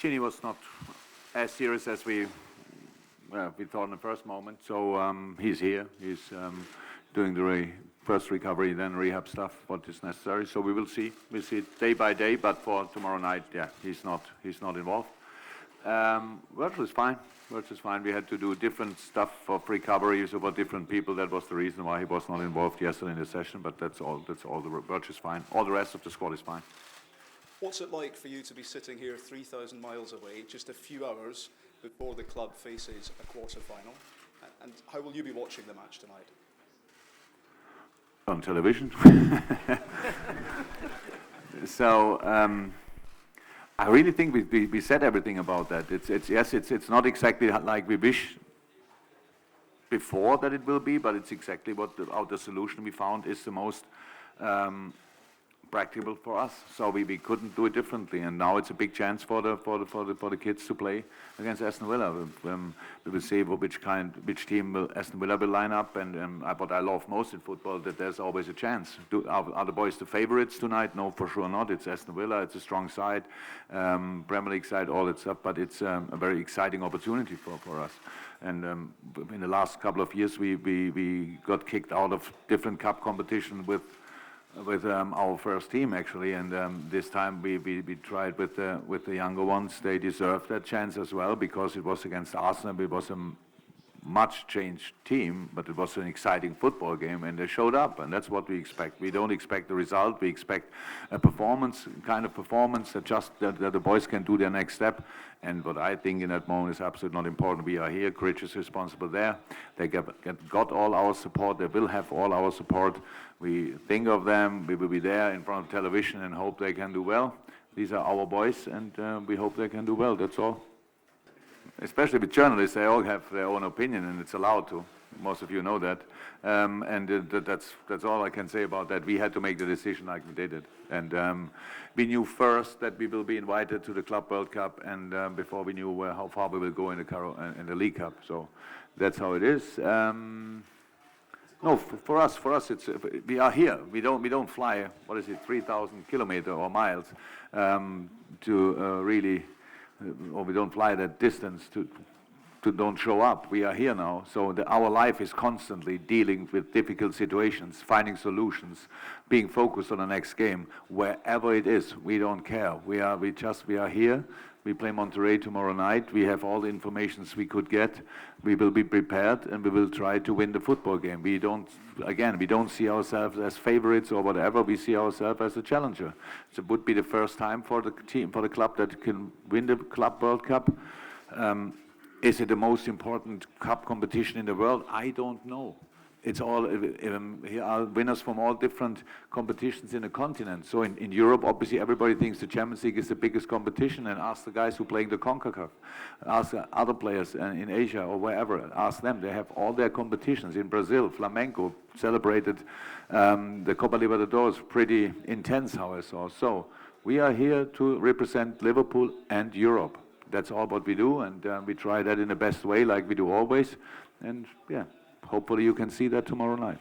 Gini was not as serious as we thought in the first moment. So he's here. He's doing the first recovery, then rehab stuff, what is necessary. So we will see. We'll see it day by day. But for tomorrow night, yeah, he's not involved. Virgil is fine. Virgil is fine. We had to do different stuff for recovery, so for different people. That was the reason why he was not involved yesterday in the session. But that's all. Virgil is fine. All the rest of the squad is fine. What's it like for you to be sitting here 3,000 miles away, just a few hours before the club faces a quarter-final? And how will you be watching the match tonight? On television. So I really think we said everything about that. It's not exactly like we wish before that it will be, but it's exactly what the solution we found is the most practical for us. So we couldn't do it differently, and now it's a big chance for the kids to play against Aston Villa. We will see which team Aston Villa will line up, and what I love most in football, that there's always a chance. Are the boys the favorites tonight? No, for sure not. It's Aston Villa. It's a strong side, Premier League side, all that stuff. But it's a very exciting opportunity for us. And in the last couple of years, we got kicked out of different cup competition with our first team actually, and this time we tried with the younger ones. They deserved that chance as well because it was against Arsenal. It was a much changed team, but it was an exciting football game, and they showed up, and that's what we expect. We don't expect the result. We expect a performance, that the boys can do their next step. And what I think in that moment is absolutely not important. We are here. Critch is responsible there. They got all our support. They will have all our support. We think of them. We will be there in front of television and hope they can do well. These are our boys, and we hope they can do well. That's all. Especially with journalists, they all have their own opinion, and it's allowed to. Most of you know that, that's all I can say about that. We had to make the decision like we did it, and we knew first that we will be invited to the Club World Cup, and before we knew how far we will go in the League Cup. So that's how it is. No, for us, it's we are here. We don't fly. 3,000 kilometers or miles to really. Or we don't fly that distance to don't show up. We are here now, so our life is constantly dealing with difficult situations, finding solutions, being focused on the next game, wherever it is. We don't care. We are here. We play Monterrey tomorrow night. We have all the information we could get. We will be prepared, and we will try to win the football game. We don't see ourselves as favorites or whatever. We see ourselves as a challenger. So it would be the first time for the team, for the club that can win the Club World Cup. Is it the most important cup competition in the world? I don't know. It's all, here are winners from all different competitions in the continent. So in Europe, obviously everybody thinks the Champions League is the biggest competition, and ask the guys who are playing the CONCACAF. Ask other players in Asia or wherever, ask them. They have all their competitions. In Brazil, Flamengo celebrated the Copa Libertadores, pretty intense how I saw. So we are here to represent Liverpool and Europe. That's all what we do, and we try that in the best way like we do always. And yeah. Hopefully you can see that tomorrow night.